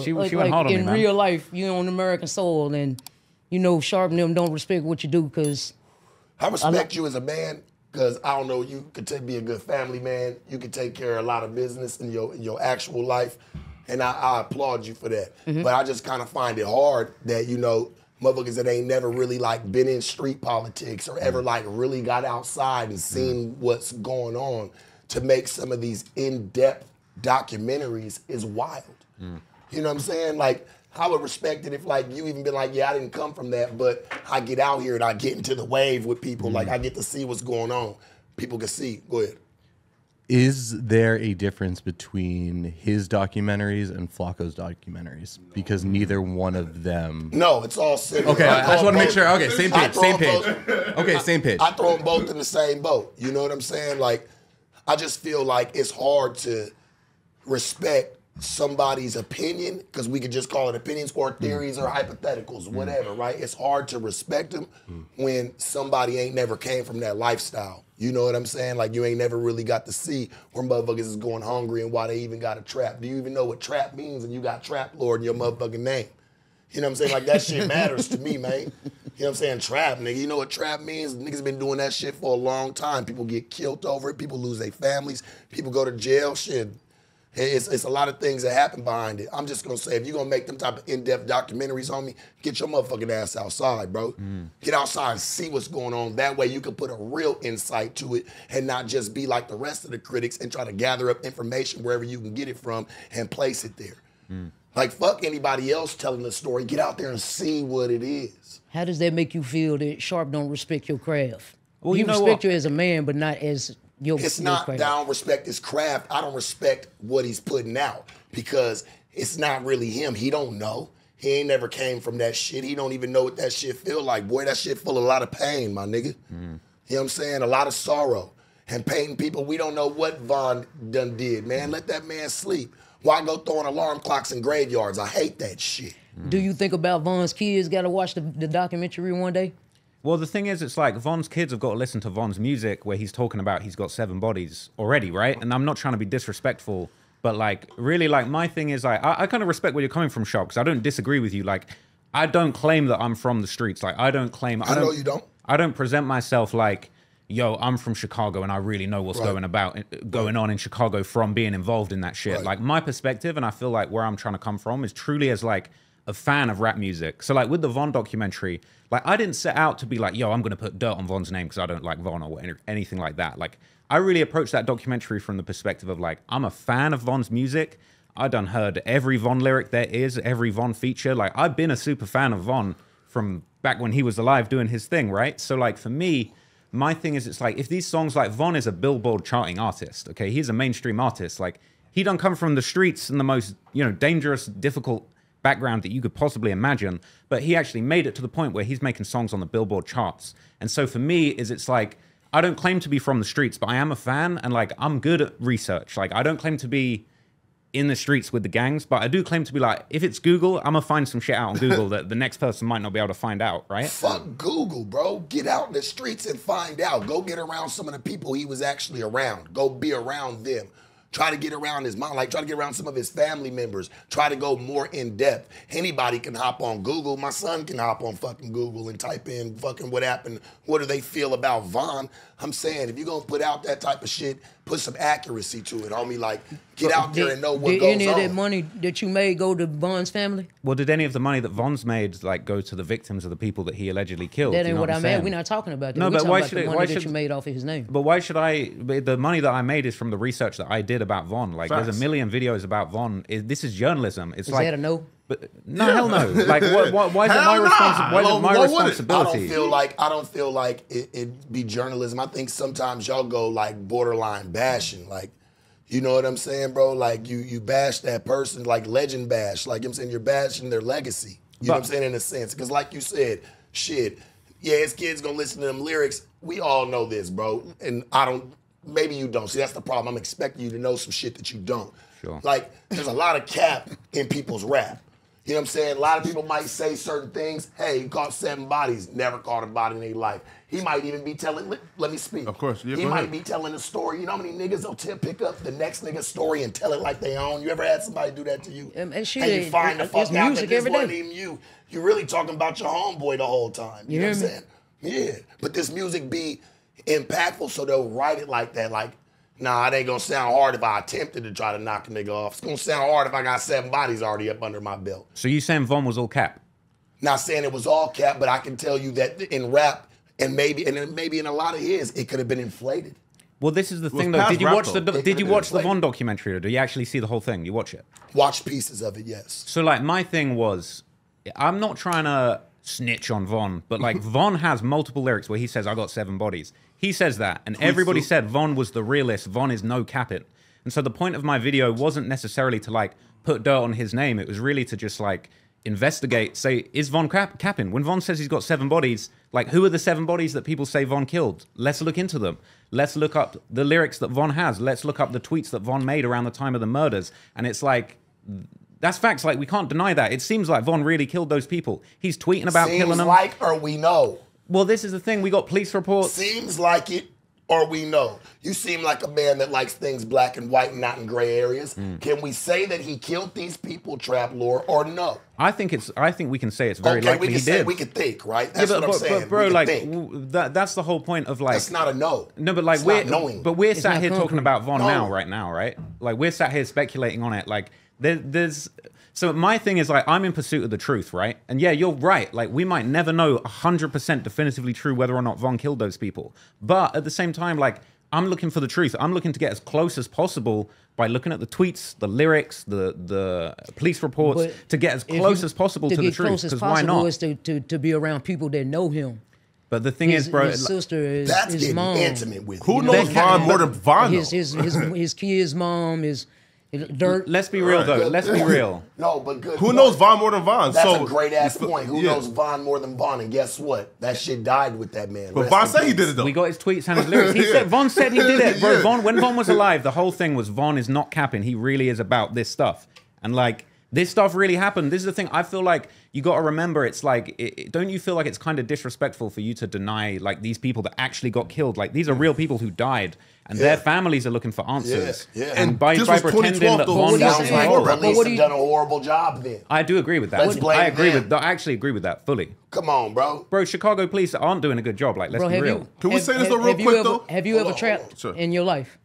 She went hard on me, in man. real life, you on American soil, and you know, Sharp and them don't respect what you do because I respect you as a man because I don't know, you could be a good family man. You could take care of a lot of business in your actual life, and I applaud you for that. But I just kind of find it hard that, you know, motherfuckers that ain't never really like been in street politics or ever like really got outside and seen what's going on to make some of these in-depth documentaries is wild. You know what I'm saying? Like, I would respect it if like you even been like, yeah, I didn't come from that, but I get out here and I get into the wave with people. Like, I get to see what's going on. People can see. Go ahead. Is there a difference between his documentaries and Flacco's documentaries? Because neither one of them. No, it's all similar. Okay, I just want to make sure. Okay, same page, same page. Okay, same page. I throw them both in the same boat. You know what I'm saying? Like, I just feel like it's hard to respect somebody's opinion, because we could just call it opinions or theories or hypotheticals, whatever, right? It's hard to respect them when somebody ain't never came from that lifestyle. You know what I'm saying? Like, you ain't never really got to see where motherfuckers is going hungry and why they even got a trap. Do you even know what trap means? And you got Trap Lord in your motherfucking name. You know what I'm saying? Like, that shit matters to me, man. You know what I'm saying? Trap, nigga. You know what trap means? Niggas been doing that shit for a long time. People get killed over it. People lose their families. People go to jail. Shit. It's a lot of things that happen behind it. I'm just gonna say, if you're gonna make them type of in-depth documentaries on me, get your motherfucking ass outside, bro. Get outside and see what's going on. That way you can put a real insight to it and not just be like the rest of the critics and try to gather up information wherever you can get it from and place it there. Like, fuck anybody else telling the story. Get out there and see what it is. how does that make you feel that Sharp don't respect your craft? Well, He you know respect what? you as a man, but not as your It's your not craft. that I don't respect his craft. I don't respect what he's putting out because it's not really him. He don't know. He ain't never came from that shit. He don't even know what that shit feel like. Boy, that shit full of a lot of pain, my nigga. You know what I'm saying? A lot of sorrow. And painting people, we don't know what Von done did, man. Let that man sleep. Why go throwing alarm clocks in graveyards? I hate that shit. Do you think about Von's kids got to watch the documentary one day? Well, the thing is, it's like Von's kids have got to listen to Von's music where he's talking about he's got 7 bodies already, right? And I'm not trying to be disrespectful, but like, really, like, my thing is, like, I kind of respect where you're coming from, Sharp, because I don't disagree with you. Like, I don't claim that I'm from the streets. Like, I don't claim... I know you don't. I don't present myself like, yo, I'm from Chicago and I really know what's going on in Chicago from being involved in that shit. Like, my perspective, and I feel like where I'm trying to come from, is truly as like a fan of rap music. So like with the Von documentary, like, I didn't set out to be like, yo, I'm going to put dirt on Von's name because I don't like Von or anything like that. Like, I really approached that documentary from the perspective of like, I'm a fan of Von's music. I done heard every Von lyric there is, every Von feature. Like, I've been a super fan of Von from back when he was alive doing his thing, right? So like, for me, my thing is, it's like, if these songs, like, Von is a Billboard charting artist, okay? He's a mainstream artist. Like, he done come from the streets and the most, you know, dangerous, difficult background that you could possibly imagine, but he actually made it to the point where he's making songs on the Billboard charts. And so for me, it's like, I don't claim to be from the streets, but I am a fan, and like, I'm good at research. Like, I don't claim to be in the streets with the gangs, but I do claim to be like, if it's Google, I'm gonna find some shit out on Google that the next person might not be able to find out, right? Fuck Google, bro. Get out in the streets and find out. Go get around some of the people he was actually around. Go be around them. Try to get around his mom, like try to get around some of his family members. Try to go more in depth. Anybody can hop on Google. My son can hop on fucking Google and type in fucking what happened. What do they feel about Von? I'm saying, if you're gonna put out that type of shit, put some accuracy to it, homie. Like, get out there and know what did goes any of that on. money that you made go to Von's family? Well, did any of the money that Von's made like go to the victims of the people that he allegedly killed? That You ain't know what I I'm meant. saying? We're not talking about that. No, We're but talking why about should the it- money why that should- you made off of his name. But why should I? The money that I made is from the research that I did about Von. Like, there's a million videos about Von. This is journalism. It's Is like, that a no? but no, hell no. Like, why is it my responsibility? Why is it my responsibility? I don't feel like it be journalism. I think sometimes y'all go like borderline bashing. Like, you know what I'm saying, bro? Like, you bash that person, like legend bash. Like, you know what I'm saying, you're bashing their legacy. You know what I'm saying, in a sense. Because like you said, shit, yeah, his kids gonna listen to them lyrics. We all know this, bro. And I don't, maybe you don't. See, that's the problem. I'm expecting you to know some shit that you don't. Sure. Like, there's a lot of cap in people's rap. You know what I'm saying? A lot of people might say certain things. Hey, he caught 7 bodies, never caught a body in their life. He might even be telling, let me speak. Of course, yeah, he go might ahead. be telling a story. You know how many niggas will pick up the next nigga's story and tell it like they own? You ever had somebody do that to you? And shit, you find the it's fuck out music that this every wasn't day. even you. You're really talking about your homeboy the whole time. You know what I'm saying? Yeah. But this music be impactful, so they'll write it like that. Like, nah, it ain't gonna sound hard if I attempted to try to knock a nigga off. It's gonna sound hard if I got 7 bodies already up under my belt. So you saying Von was all cap? Not saying it was all cap, but I can tell you that in rap and maybe in a lot of his, it could have been inflated. Well, this is the was thing though. past Did you rap, watch though. did you watch the Inflated. Von documentary, or do you actually see the whole thing? You watch it? Watch pieces of it, yes. So like my thing was, I'm not trying to snitch on Von, but like Von has multiple lyrics where he says, "I got 7 bodies." He says that, and everybody soup. said Von was the realist. Von is no capping. And so the point of my video wasn't necessarily to like put dirt on his name. It was really to just like investigate, say, is Von capping? When Von says he's got 7 bodies, like who are the 7 bodies that people say Von killed? Let's look into them. Let's look up the lyrics that Von has. Let's look up the tweets that Von made around the time of the murders. And it's like, that's facts. Like, we can't deny that. It seems like Von really killed those people. He's tweeting about killing Seems them. like, or we know. Well, this is the thing. We got police reports. Seems like it, or we know. You seem like a man that likes things black and white and not in gray areas. Can we say that he killed these people, Trap Lore, or no? I think we can say it's very Okay, likely we he can say did. we can think, right? That's Yeah, what I'm saying. but bro, We can like think. that's the whole point of like. That's not a no. No, but like It's we're not knowing. we're It's sat not here talking concrete. about Von No. now, right now, right? Like we're sat here speculating on it. Like there's so my thing is like I'm in pursuit of the truth, right? And yeah, you're right. Like we might never know 100% definitively true whether or not Von killed those people, but at the same time, like I'm looking for the truth. I'm looking to get as close as possible by looking at the tweets, the lyrics, the police reports, But to get as if close you- as possible to the get truth. close as Because why possible not? is to be around people that know him. But the thing is, bro, His sister, That's his getting mom, intimate with Who you. knows Von more than Von? his though? his kid's mom, his Dirt. let's be real though. Let's be real. No, but good. Who point. knows Von more than Von? That's so a great ass point. Who yeah. knows Von more than Von? And guess what? That shit died with that man. But Rest Von in said he peace. did it though. We got his tweets and his lyrics. He said Von said he did it, bro. Yeah. Von, when Von was alive, the whole thing was Von is not capping. He really is about this stuff, and like this stuff really happened. This is the thing. I feel like you got to remember. It's like, don't you feel like it's kind of disrespectful for you to deny like these people that actually got killed? Like these are real people who died, and their families are looking for answers. Yeah. And And by this was pretending 2012 that though. Von What do you Sounds say? like All the right. police But what have do done a horrible job then. I do agree with that. Let's blame I agree them. with. I actually agree with that fully, Come on, bro. bro. Chicago police aren't doing a good job. Like, let's Bro, be have real. you? Can we say this though real have you quick, ever, though? Have you Hold ever on, trapped hold on. Sure. in your life?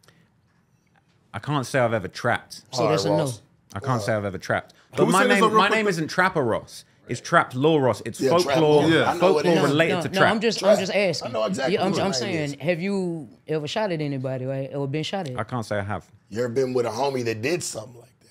I can't say I've ever trapped. So All that's right, a no. Ross. I can't say I've ever trapped. Can But we my say this name, real my quick? name isn't Trapper Ross. It's Trapped Law Ross. It's Yeah, Trap folklore, Law. Yeah. I know what it folklore is. related No, to no, trap. I'm just Trap. asking. I know exactly Yeah, I'm what your name saying, is. have you ever shot at anybody, right? Or been shot I at? can't say I have. You ever been with a homie that did something like that?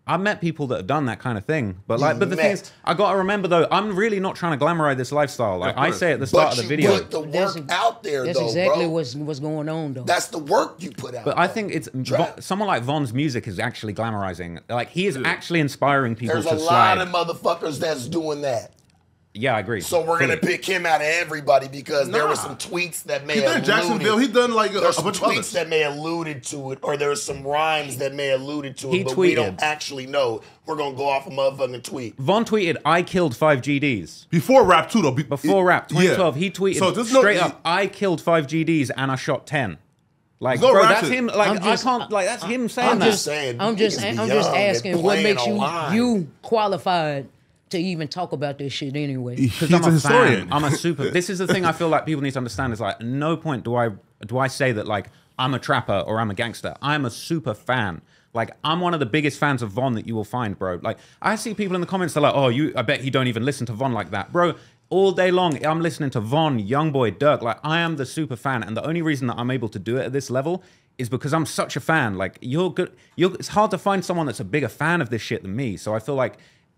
I've met people that have done that kind of thing, but like, but the thing met. is, I gotta remember though, I'm really not trying to glamorize this lifestyle. Like I course. say at the start But of the you video, put the That's- work out there, That's though, exactly bro. what's going on, though. That's the work you put out. but I though. think it's Trap. someone like Von's music is actually glamorizing. Like he is actually inspiring people There's to a slide. lot of motherfuckers that's doing that. Yeah, I agree. So we're gonna Fully. pick him out of everybody because there were Nah. some tweets that may He have done Jacksonville. He done like a There's some bunch of tweets others. that may alluded to it, or there's some rhymes that may alluded to it, He but we don't tweeted. actually know. We're gonna go off a motherfucking tweet. Von tweeted, "I killed 5 GDs." Before rap too though. Before rap, 2012, Yeah. he tweeted So there's straight no, up, "I killed 5 GDs and I shot 10." Like, There's no bro, ratchet. that's him. Like, I'm just- I can't. Like, that's him saying I'm that. just saying. I'm just niggas be asking young what and makes playing online. you qualified to even talk about this shit anyway. Because He's I'm a a historian. fan. I'm a super. This is the thing I feel like people need to understand is like, at no point do I say that like I'm a trapper or I'm a gangster. I'm a super fan. Like I'm one of the biggest fans of Von that you will find, bro. Like I see people in the comments they're like, oh, I bet you don't even listen to Von like that, bro. All day long, I'm listening to Von, Youngboy, Dirk. Like I am the super fan, and the only reason that I'm able to do it at this level is because I'm such a fan. Like you're good. It's hard to find someone that's a bigger fan of this shit than me. So I feel like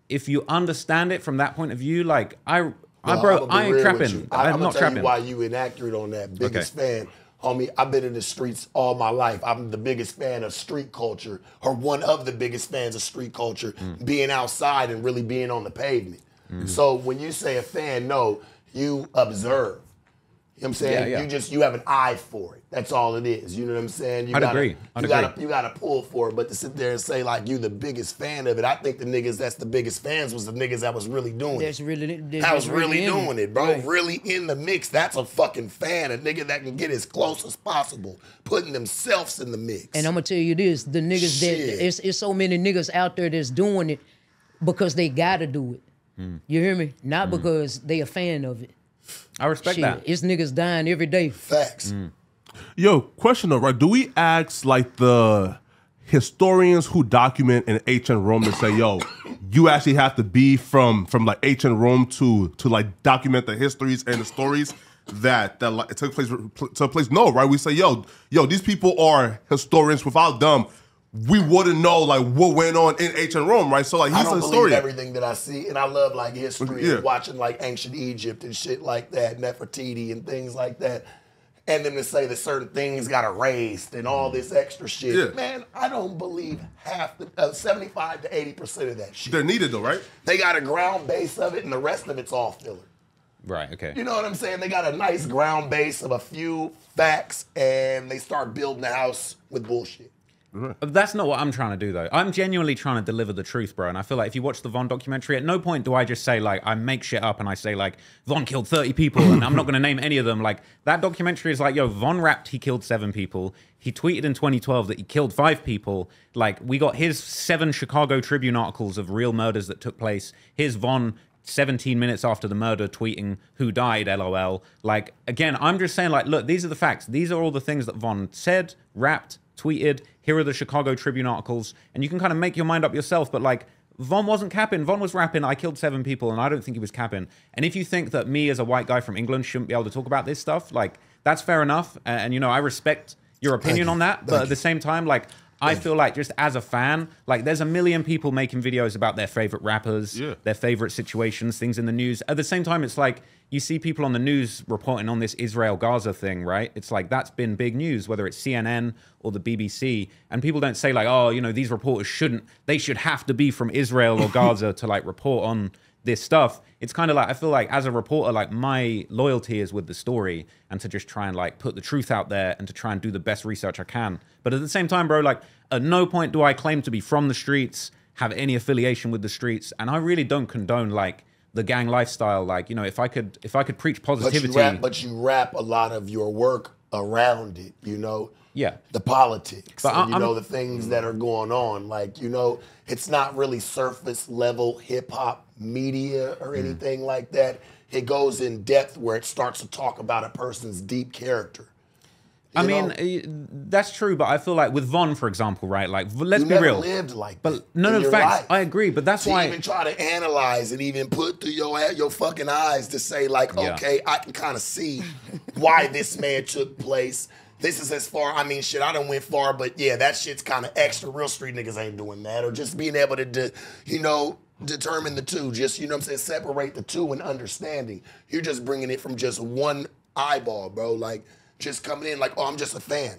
if you understand it from that point of view, like No, bro, I'ma be I ain't real with trapping. you. I'm I'ma not tell trapping. you why you inaccurate on that. Biggest fan, homie. I've been in the streets all my life. I'm the biggest fan of street culture, or one of the biggest fans of street culture, being outside and really being on the pavement. So when you say a fan, no, you observe. know what I'm saying? Yeah, yeah. You have an eye for it. That's all it is. You know what I'm saying? I'd agree. You gotta pull for it. But to sit there and say like you the biggest fan of it, I think the niggas that's the biggest fans was the niggas that was really doing it. That was really doing it, bro. Right. Really in the mix. That's a fucking fan. A nigga that can get as close as possible, putting themselves in the mix. And I'm gonna tell you this: the niggas Shit. that it's so many niggas out there that's doing it because they gotta do it. You hear me? Not because they a fan of it. I respect Shit, that. it's niggas dying every day. Facts. Yo, question though, right? Do we ask like the historians who document in ancient Rome to say, yo, you actually have to be from like ancient Rome to like document the histories and the stories that like, it took place? No, right? We say, yo, these people are historians. Without them, we wouldn't know like what went on in ancient Rome, right? So like I he's don't a believe historian. everything that I see, and I love like history Yeah. and watching like ancient Egypt and shit like that, Nefertiti and things like that. And then to say that certain things got erased and all this extra shit, Yeah. man, I don't believe 75 to 80% of that shit. They're needed though, right? They got a ground base of it, and the rest of it's all filler. Right, okay. You know what I'm saying? They got a nice ground base of a few facts, and they start building the house with bullshit. That's not what I'm trying to do, though. I'm genuinely trying to deliver the truth, bro. And I feel like if you watch the Von documentary, at no point do I just say, like, I make shit up and I say, like, Von killed 30 people and I'm not going to name any of them. Like, that documentary is like, yo, Von rapped he killed 7 people. He tweeted in 2012 that he killed 5 people. Like, we got his 7 Chicago Tribune articles of real murders that took place. Here's Von 17 minutes after the murder tweeting who died, LOL. Like, again, I'm just saying, like, look, these are the facts. These are all the things that Von said, rapped, tweeted. Here are the Chicago Tribune articles. And you can kind of make your mind up yourself. But like, Von wasn't capping. Von was rapping, I killed 7 people, and I don't think he was capping. And if you think that me as a white guy from England shouldn't be able to talk about this stuff, like, that's fair enough. And you know, I respect your opinion on that. But at the same time, like, I feel like just as a fan, like there's a million people making videos about their favorite rappers, their favorite situations, things in the news. At the same time, it's like you see people on the news reporting on this Israel-Gaza thing, right? It's like that's been big news, whether it's CNN or the BBC. And people don't say like, oh, you know, these reporters they should have to be from Israel or Gaza to like report on this stuff. It's kind of like, I feel like as a reporter, like my loyalty is with the story and to just try and like put the truth out there and to try and do the best research I can. But at the same time, bro, like at no point do I claim to be from the streets, have any affiliation with the streets. And I really don't condone like the gang lifestyle. Like, you know, if I could preach positivity. But you wrap a lot of your work around it, you know? Yeah. The politics, But and, you know, the things that are going on. Like, you know, it's not really surface level hip hop media or anything like that. It goes in depth where it starts to talk about a person's deep character. I mean, that's true, but I feel like with Von, for example, right? Like, let's you be never real. lived like but that no, in your facts. life. I agree, but that's to why. even try to analyze and even put through your fucking eyes to say like, Yeah. okay, I can kind of see why this man took place. This is as far, I mean, shit, I done went far, but yeah, that shit's kind of extra. Real street niggas ain't doing that. Or just being able to, you know, determine the two. Just, you know what I'm saying, separate the two and understanding. You're just bringing it from just one eyeball, bro. Like, just coming in like, oh, I'm just a fan.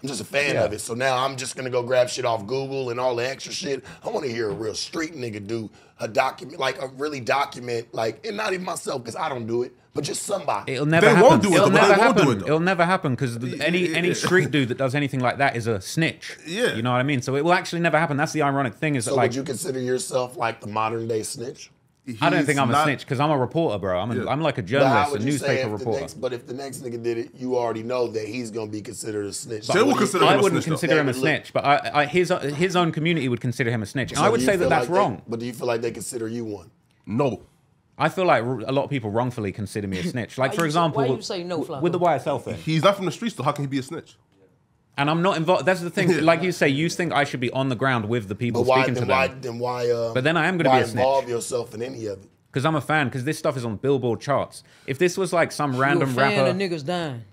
I'm just a fan of it. So now I'm just going to go grab shit off Google and all the extra shit. I want to hear a real street nigga do a document, like a really document, like, and not even myself, because I don't do it, but just somebody. It'll never They happen. won't do it, It'll though, but never they won't do happen. it, though. It'll never happen because any street dude that does anything like that is a snitch. Yeah. You know what I mean? So it will actually never happen. That's the ironic thing is that So like would you consider yourself like the modern day snitch? I don't think I'm a not- snitch because I'm a reporter, bro. I'm like a But how journalist, a would you say newspaper if reporter. but if the next nigga did it, you already know that he's gonna be considered a snitch. They will What do you consider feel? I him a wouldn't snitch, though. consider him a They would look- snitch, but his own community would consider him a snitch. And So I would do you say that feel that's like wrong. But do you feel like they consider you one? No. I feel like a lot of people wrongfully consider me a snitch. Like, Why for you- example, why you say no, Flacco? with the YSL thing. He's not from the streets, though. How can he be a snitch? And I'm not involved. That's the thing. Like you say, you think I should be on the ground with the people But why? speaking to them. Then why? But then I am gonna why be a snitch. involve yourself in any of it? Because I'm a fan. Because this stuff is on Billboard charts. If this was like some random you a fan rapper, of niggas dying.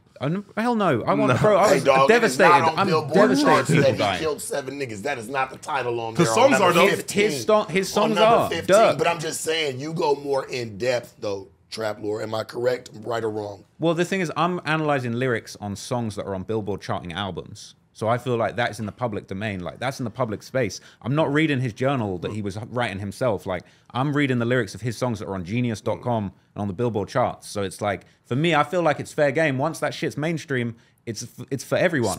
hell no. I want, bro. I Hey was dog, it is devastated. not on I'm Billboard devastated. charts People that he dying. killed 7 niggas. That is not the title on His there. songs on number are, though. 15. His songs on number are. 15. Duh. But I'm just saying, you go more in depth though, Trap Lore. Am I correct, right or wrong? Well, the thing is, I'm analyzing lyrics on songs that are on Billboard charting albums. So I feel like that's in the public domain. Like that's in the public space. I'm not reading his journal that he was writing himself. Like I'm reading the lyrics of his songs that are on Genius.com and on the Billboard charts. So it's like, for me, I feel like it's fair game. Once that shit's mainstream, it's for everyone.